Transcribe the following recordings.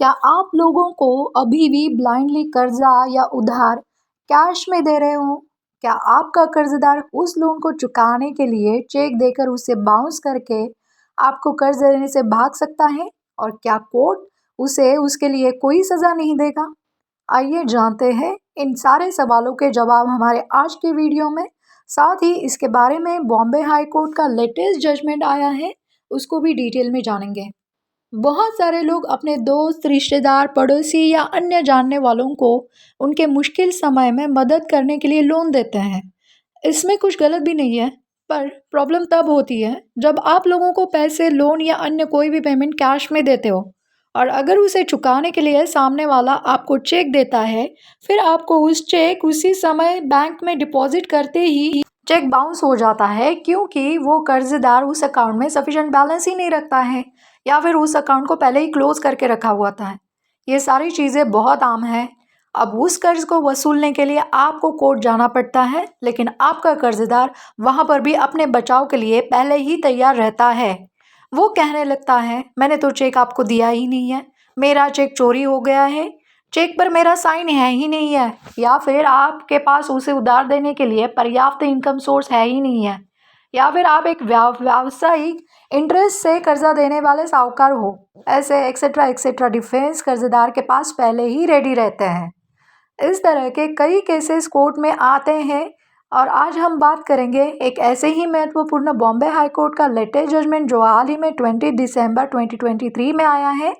क्या आप लोगों को अभी भी ब्लाइंडली कर्जा या उधार कैश में दे रहे हो? क्या आपका कर्जदार उस लोन को चुकाने के लिए चेक देकर उसे बाउंस करके आपको कर्ज देने से भाग सकता है? और क्या कोर्ट उसे उसके लिए कोई सज़ा नहीं देगा? आइए जानते हैं इन सारे सवालों के जवाब हमारे आज के वीडियो में। साथ ही इसके बारे में बॉम्बे हाई कोर्ट का लेटेस्ट जजमेंट आया है, उसको भी डिटेल में जानेंगे। बहुत सारे लोग अपने दोस्त, रिश्तेदार, पड़ोसी या अन्य जानने वालों को उनके मुश्किल समय में मदद करने के लिए लोन देते हैं। इसमें कुछ गलत भी नहीं है, पर प्रॉब्लम तब होती है जब आप लोगों को पैसे, लोन या अन्य कोई भी पेमेंट कैश में देते हो और अगर उसे चुकाने के लिए सामने वाला आपको चेक देता है, फिर आपको उस चेक उसी समय बैंक में डिपॉजिट करते ही चेक बाउंस हो जाता है, क्योंकि वो कर्जदार उस अकाउंट में सफिशिएंट बैलेंस ही नहीं रखता है या फिर उस अकाउंट को पहले ही क्लोज करके रखा हुआ था। ये सारी चीज़ें बहुत आम हैं। अब उस कर्ज को वसूलने के लिए आपको कोर्ट जाना पड़ता है, लेकिन आपका कर्जदार वहाँ पर भी अपने बचाव के लिए पहले ही तैयार रहता है। वो कहने लगता है, मैंने तो चेक आपको दिया ही नहीं है, मेरा चेक चोरी हो गया है, चेक पर मेरा साइन है ही नहीं है, या फिर आपके पास उसे उधार देने के लिए पर्याप्त इनकम सोर्स है ही नहीं है, या फिर आप एक व्यावसायिक इंटरेस्ट से कर्जा देने वाले साहूकार हो। ऐसे एक्सेट्रा एक्सेट्रा डिफेंस कर्जदार के पास पहले ही रेडी रहते हैं। इस तरह के कई केसेस कोर्ट में आते हैं और आज हम बात करेंगे एक ऐसे ही महत्वपूर्ण बॉम्बे हाई कोर्ट का लेटेस्ट जजमेंट जो हाल ही में 20 दिसंबर 2023 में आया है।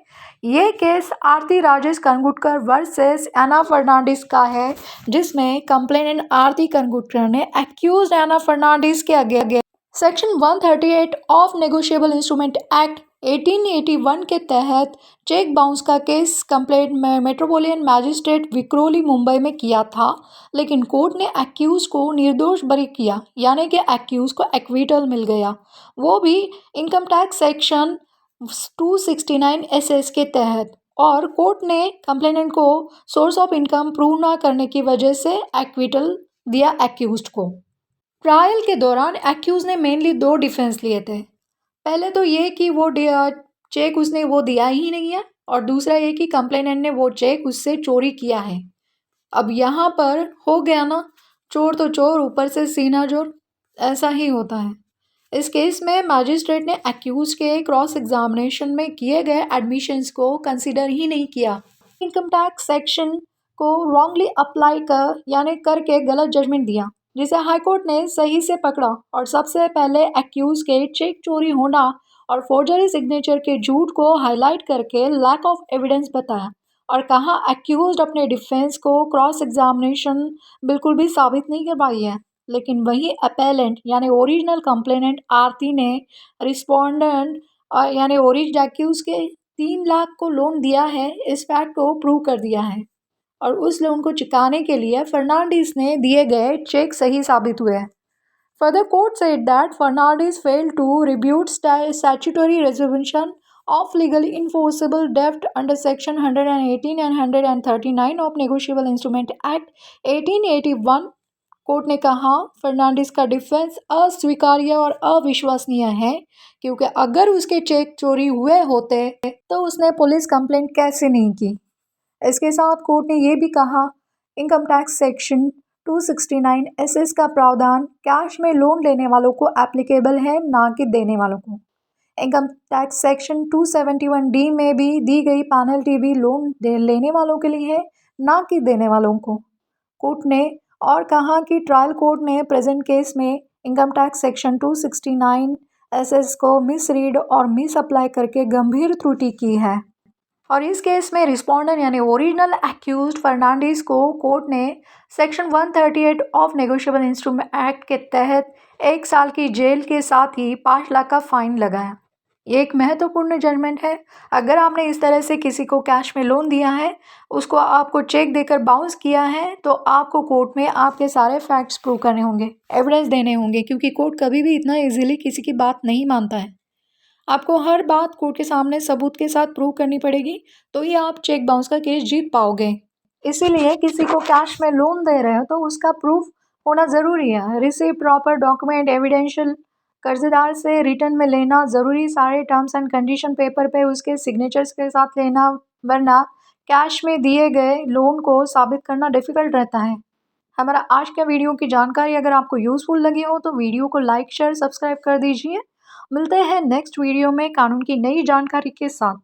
ये केस आरती राजेश कनगुटकर वर्सेस एना फर्नांडिस का है, जिसमें कंप्लेनेंट आरती कनगुटकर ने एक्यूज एना फर्नांडिस के आगे section 138 of negotiable instrument act 1881 के तहत चेक बाउंस का केस कंप्लेंट में मेट्रोपोलिटन मैजिस्ट्रेट विक्रोली मुंबई में किया था, लेकिन कोर्ट ने एक्यूज को निर्दोष बरी किया, यानी कि एक्यूज को एक्विटल मिल गया, वो भी इनकम टैक्स सेक्शन 269 एसएस के तहत। और कोर्ट ने कंप्लेनेंट को सोर्स ऑफ इनकम प्रूव ना करने की वजह से एक्विटल दिया एक्यूज को। ट्रायल के दौरान एक्यूज ने मेनली दो डिफेंस लिए थे। पहले तो ये कि वो चेक उसने वो दिया ही नहीं है, और दूसरा ये कि कंप्लेनेंट ने वो चेक उससे चोरी किया है। अब यहाँ पर हो गया ना, चोर तो चोर ऊपर से सीना जोर, ऐसा ही होता है। इस केस में मैजिस्ट्रेट ने एक्यूज के क्रॉस एग्जामिनेशन में किए गए एडमिशंस को कंसिडर ही नहीं किया। इनकम टैक्स सेक्शन को रॉन्गली अप्लाई करके गलत जजमेंट दिया, जिसे हाईकोर्ट ने सही से पकड़ा और सबसे पहले एक्यूज के चेक चोरी होना और फोर्जरी सिग्नेचर के झूठ को हाईलाइट करके लैक ऑफ एविडेंस बताया और कहा एक्यूज अपने डिफेंस को क्रॉस एग्जामिनेशन बिल्कुल भी साबित नहीं कर पाई है। लेकिन वही अपेलेंट यानी ओरिजिनल कंप्लेनेंट आरती ने रिस्पोंडेंट यानी ओरिजिनल एक्यूज के 3 लाख को लोन दिया है, इस फैक्ट को प्रूव कर दिया है, और उस लोन को चुकाने के लिए फर्नांडिस ने दिए गए चेक सही साबित हुए। Further court said that Fernandes failed to rebut statutory reservation of legally enforceable डेब्ट under section 118 and 139 of negotiable instrument act 1881। Court ने कहा फर्नांडिस का डिफेंस अस्वीकार्य और अविश्वसनीय है, क्योंकि अगर उसके चेक चोरी हुए होते तो उसने पुलिस कंप्लेंट कैसे नहीं की। इसके साथ कोर्ट ने ये भी कहा इनकम टैक्स सेक्शन 269 एसएस का प्रावधान कैश में लोन लेने वालों को एप्लीकेबल है, ना कि देने वालों को। इनकम टैक्स सेक्शन 271 डी में भी दी गई पेनल्टी भी लोन लेने वालों के लिए है, ना कि देने वालों को। कोर्ट ने और कहा कि ट्रायल कोर्ट ने प्रेजेंट केस में इनकम टैक्स सेक्शन 269 एसएस को मिसरीड और मिस अप्लाई करके गंभीर त्रुटि की है। और इस केस में रिस्पोंडेंट यानी ओरिजिनल एक्यूज्ड फर्नांडिस को कोर्ट ने section 138 of negotiable instrument act के तहत 1 साल की जेल के साथ ही 5 लाख का फाइन लगाया। ये एक महत्वपूर्ण जजमेंट है। अगर आपने इस तरह से किसी को कैश में लोन दिया है, उसको आपको चेक देकर बाउंस किया है, तो आपको कोर्ट में आपके सारे फैक्ट्स प्रूव करने होंगे, एविडेंस देने होंगे, क्योंकि कोर्ट कभी भी इतना इजीली किसी की बात नहीं मानता है। आपको हर बात कोर्ट के सामने सबूत के साथ प्रूव करनी पड़ेगी, तो ही आप चेक बाउंस का केस जीत पाओगे। इसीलिए किसी को कैश में लोन दे रहे हो तो उसका प्रूफ होना ज़रूरी है। रिसीव प्रॉपर डॉक्यूमेंट, एविडेंशियल कर्ज़दार से रिटर्न में लेना ज़रूरी, सारे टर्म्स एंड कंडीशन पेपर पे उसके सिग्नेचर्स के साथ लेना, वरना कैश में दिए गए लोन को साबित करना डिफ़िकल्ट रहता है। हमारा आज का वीडियो की जानकारी अगर आपको यूज़फुल लगी हो तो वीडियो को लाइक, शेयर, सब्सक्राइब कर दीजिए। मिलते हैं नेक्स्ट वीडियो में कानून की नई जानकारी के साथ।